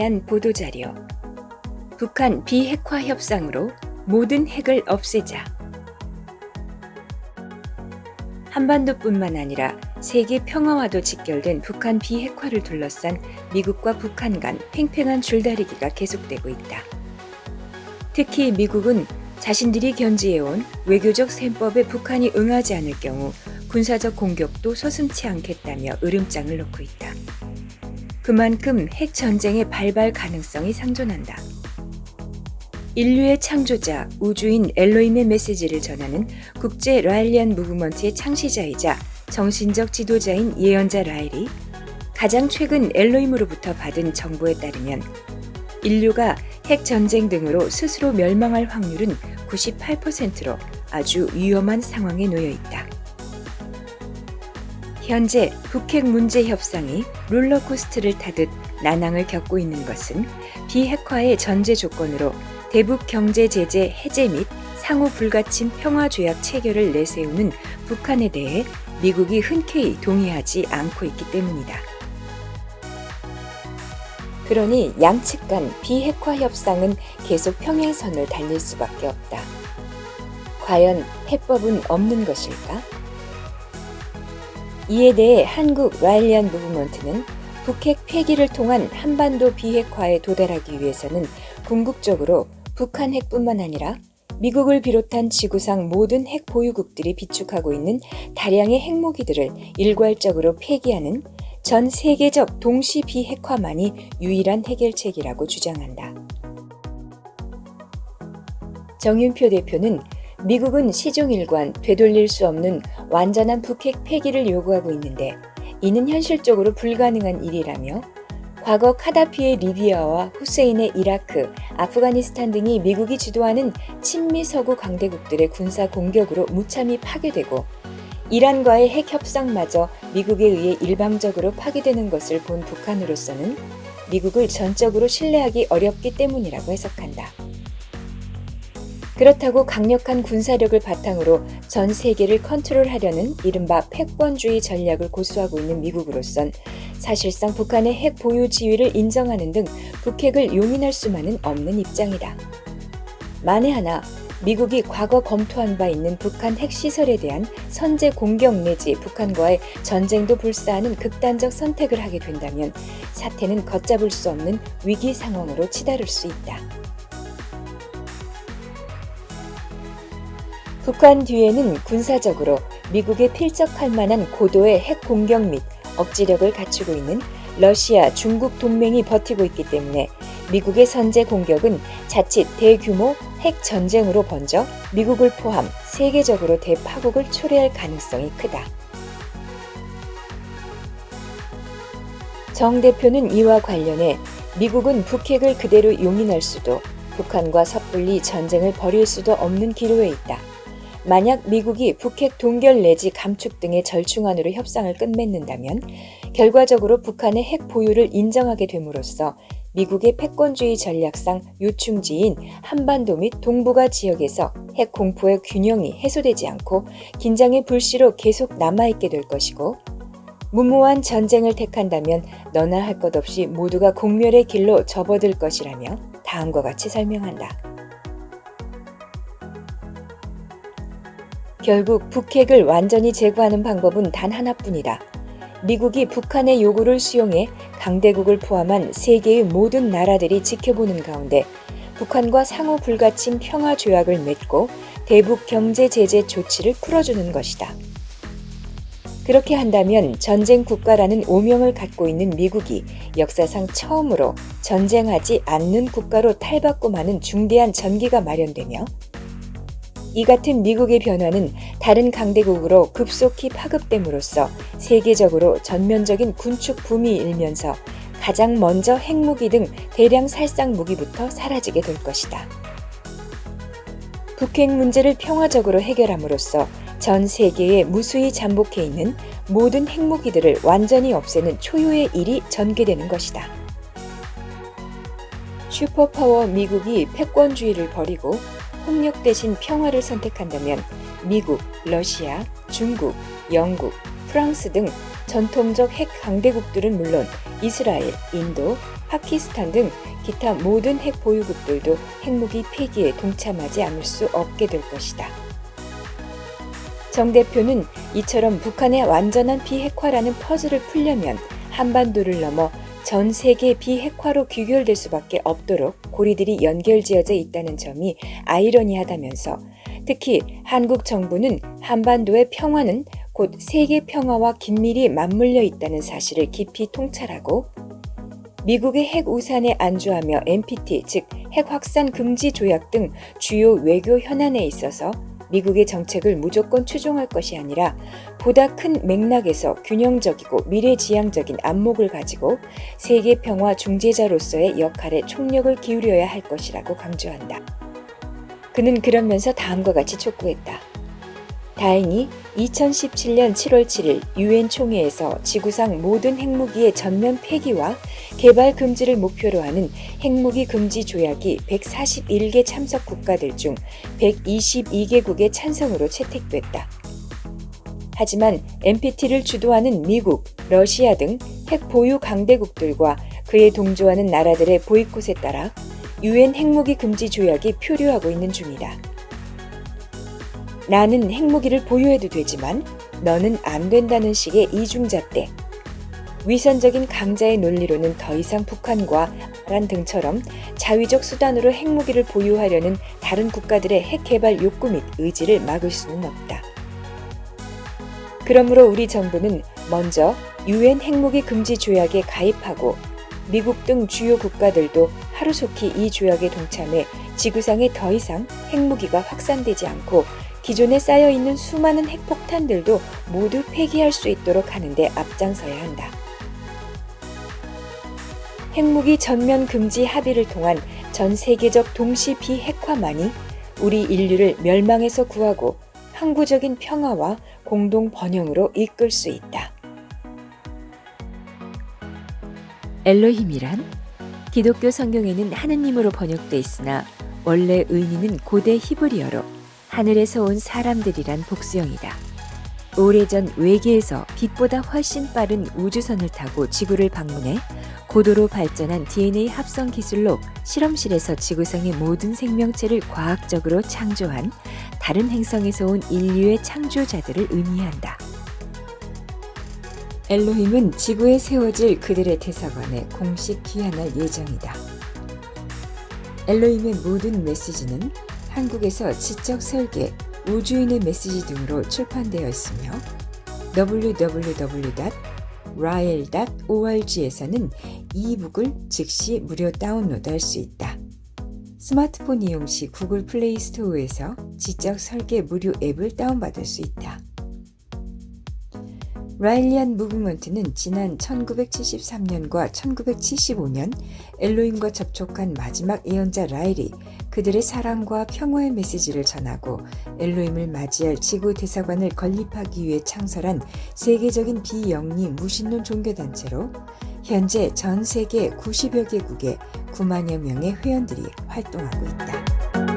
대한 보도자료. 북한 비핵화 협상으로 모든 핵을 없애자. 한반도뿐만 아니라 세계 평화와도 직결된 북한 비핵화를 둘러싼 미국과 북한 간 팽팽한 줄다리기가 계속되고 있다. 특히 미국은 자신들이 견지해온 외교적 셈법에 북한이 응하지 않을 경우 군사적 공격도 서슴지 않겠다며 으름장을 놓고 있다. 그만큼 핵 전쟁의 발발 가능성이 상존한다. 인류의 창조자, 우주인 엘로힘의 메시지를 전하는 국제 라일리안 무브먼트의 창시자이자 정신적 지도자인 예언자 라일이 가장 최근 엘로힘으로부터 받은 정보에 따르면 인류가 핵 전쟁 등으로 스스로 멸망할 확률은 98%로 아주 위험한 상황에 놓여 있다. 현재 북핵 문제 협상이 롤러코스터를 타듯 난항을 겪고 있는 것은 비핵화의 전제 조건으로 대북 경제 제재 해제 및 상호 불가침 평화 조약 체결을 내세우는 북한에 대해 미국이 흔쾌히 동의하지 않고 있기 때문이다. 그러니 양측 간 비핵화 협상은 계속 평행선을 달릴 수밖에 없다. 과연 해법은 없는 것일까? 이에 대해 한국 라일리안 무브먼트는 북핵 폐기를 통한 한반도 비핵화에 도달하기 위해서는 궁극적으로 북한 핵뿐만 아니라 미국을 비롯한 지구상 모든 핵 보유국들이 비축하고 있는 다량의 핵무기들을 일괄적으로 폐기하는 전 세계적 동시 비핵화만이 유일한 해결책이라고 주장한다. 정윤표 대표는 미국은 시종일관 되돌릴 수 없는 완전한 북핵 폐기를 요구하고 있는데 이는 현실적으로 불가능한 일이라며 과거 카다피의 리비아와 후세인의 이라크, 아프가니스탄 등이 미국이 주도하는 친미 서구 강대국들의 군사 공격으로 무참히 파괴되고 이란과의 핵 협상마저 미국에 의해 일방적으로 파기되는 것을 본 북한으로서는 미국을 전적으로 신뢰하기 어렵기 때문이라고 해석한다. 그렇다고 강력한 군사력을 바탕으로 전 세계를 컨트롤하려는 이른바 패권주의 전략을 고수하고 있는 미국으로선 사실상 북한의 핵 보유 지위를 인정하는 등 북핵을 용인할 수만은 없는 입장이다. 만에 하나 미국이 과거 검토한 바 있는 북한 핵시설에 대한 선제 공격 내지 북한과의 전쟁도 불사하는 극단적 선택을 하게 된다면 사태는 걷잡을 수 없는 위기 상황으로 치달을 수 있다. 북한 뒤에는 군사적으로 미국에 필적할 만한 고도의 핵 공격 및 억지력을 갖추고 있는 러시아, 중국 동맹이 버티고 있기 때문에 미국의 선제 공격은 자칫 대규모 핵 전쟁으로 번져 미국을 포함 세계적으로 대파국을 초래할 가능성이 크다. 정 대표는 이와 관련해 미국은 북핵을 그대로 용인할 수도 북한과 섣불리 전쟁을 벌일 수도 없는 기로에 있다. 만약 미국이 북핵 동결 내지 감축 등의 절충안으로 협상을 끝맺는다면 결과적으로 북한의 핵 보유를 인정하게 됨으로써 미국의 패권주의 전략상 요충지인 한반도 및 동북아 지역에서 핵 공포의 균형이 해소되지 않고 긴장의 불씨로 계속 남아있게 될 것이고 무모한 전쟁을 택한다면 너나 할 것 없이 모두가 공멸의 길로 접어들 것이라며 다음과 같이 설명한다. 결국 북핵을 완전히 제거하는 방법은 단 하나뿐이다. 미국이 북한의 요구를 수용해 강대국을 포함한 세계의 모든 나라들이 지켜보는 가운데 북한과 상호 불가침 평화 조약을 맺고 대북 경제 제재 조치를 풀어주는 것이다. 그렇게 한다면 전쟁 국가라는 오명을 갖고 있는 미국이 역사상 처음으로 전쟁하지 않는 국가로 탈바꿈하는 중대한 전기가 마련되며 이 같은 미국의 변화는 다른 강대국으로 급속히 파급됨으로써 세계적으로 전면적인 군축 붐이 일면서 가장 먼저 핵무기 등 대량 살상 무기부터 사라지게 될 것이다. 북핵 문제를 평화적으로 해결함으로써 전 세계에 무수히 잠복해 있는 모든 핵무기들을 완전히 없애는 초유의 일이 전개되는 것이다. 슈퍼파워 미국이 패권주의를 버리고 폭력 대신 평화를 선택한다면 미국, 러시아, 중국, 영국, 프랑스 등 전통적 핵 강대국들은 물론 이스라엘, 인도, 파키스탄 등 기타 모든 핵 보유국들도 핵무기 폐기에 동참하지 않을 수 없게 될 것이다. 정 대표는 이처럼 북한의 완전한 비핵화라는 퍼즐을 풀려면 한반도를 넘어 전 세계 비핵화로 귀결될 수밖에 없도록 고리들이 연결지어져 있다는 점이 아이러니하다면서 특히 한국 정부는 한반도의 평화는 곧 세계 평화와 긴밀히 맞물려 있다는 사실을 깊이 통찰하고 미국의 핵 우산에 안주하며 NPT 즉 핵 확산 금지 조약 등 주요 외교 현안에 있어서 미국의 정책을 무조건 추종할 것이 아니라 보다 큰 맥락에서 균형적이고 미래지향적인 안목을 가지고 세계 평화 중재자로서의 역할에 총력을 기울여야 할 것이라고 강조한다. 그는 그러면서 다음과 같이 촉구했다. 다행히 2017년 7월 7일 유엔 총회에서 지구상 모든 핵무기의 전면 폐기와 개발 금지를 목표로 하는 핵무기 금지 조약이 141개 참석 국가들 중 122개국의 찬성으로 채택됐다. 하지만 NPT를 주도하는 미국, 러시아 등 핵 보유 강대국들과 그에 동조하는 나라들의 보이콧에 따라 유엔 핵무기 금지 조약이 표류하고 있는 중이다. 나는 핵무기를 보유해도 되지만 너는 안 된다는 식의 이중잣대. 위선적인 강자의 논리로는 더 이상 북한과 이란 등처럼 자위적 수단으로 핵무기를 보유하려는 다른 국가들의 핵 개발 욕구 및 의지를 막을 수는 없다. 그러므로 우리 정부는 먼저 유엔 핵무기 금지 조약에 가입하고 미국 등 주요 국가들도 하루속히 이 조약에 동참해 지구상에 더 이상 핵무기가 확산되지 않고 기존에 쌓여있는 수많은 핵폭탄들도 모두 폐기할 수 있도록 하는 데 앞장서야 한다. 핵무기 전면 금지 합의를 통한 전 세계적 동시 비핵화만이 우리 인류를 멸망에서 구하고 항구적인 평화와 공동 번영으로 이끌 수 있다. 엘로힘이란 기독교 성경에는 하느님으로 번역돼 있으나 원래 의미는 고대 히브리어로 하늘에서 온 사람들이란 복수형이다. 오래전 외계에서 빛보다 훨씬 빠른 우주선을 타고 지구를 방문해 고도로 발전한 DNA 합성 기술로 실험실에서 지구상의 모든 생명체를 과학적으로 창조한 다른 행성에서 온 인류의 창조자들을 의미한다. 엘로힘은 지구에 세워질 그들의 대사관에 공식 귀환할 예정이다. 엘로힘의 모든 메시지는 한국에서 지적 설계, 우주인의 메시지 등으로 출판되어 있으며 www.rael.org에서는 이북을 즉시 무료 다운로드할 수 있다. 스마트폰 이용 시 구글 플레이 스토어에서 지적 설계 무료 앱을 다운받을 수 있다. 라일리안 무브먼트는 지난 1973년과 1975년 엘로힘과 접촉한 마지막 예언자 라일이 그들의 사랑과 평화의 메시지를 전하고 엘로힘을 맞이할 지구 대사관을 건립하기 위해 창설한 세계적인 비영리 무신론 종교단체로 현재 전 세계 90여 개국에 9만여 명의 회원들이 활동하고 있다.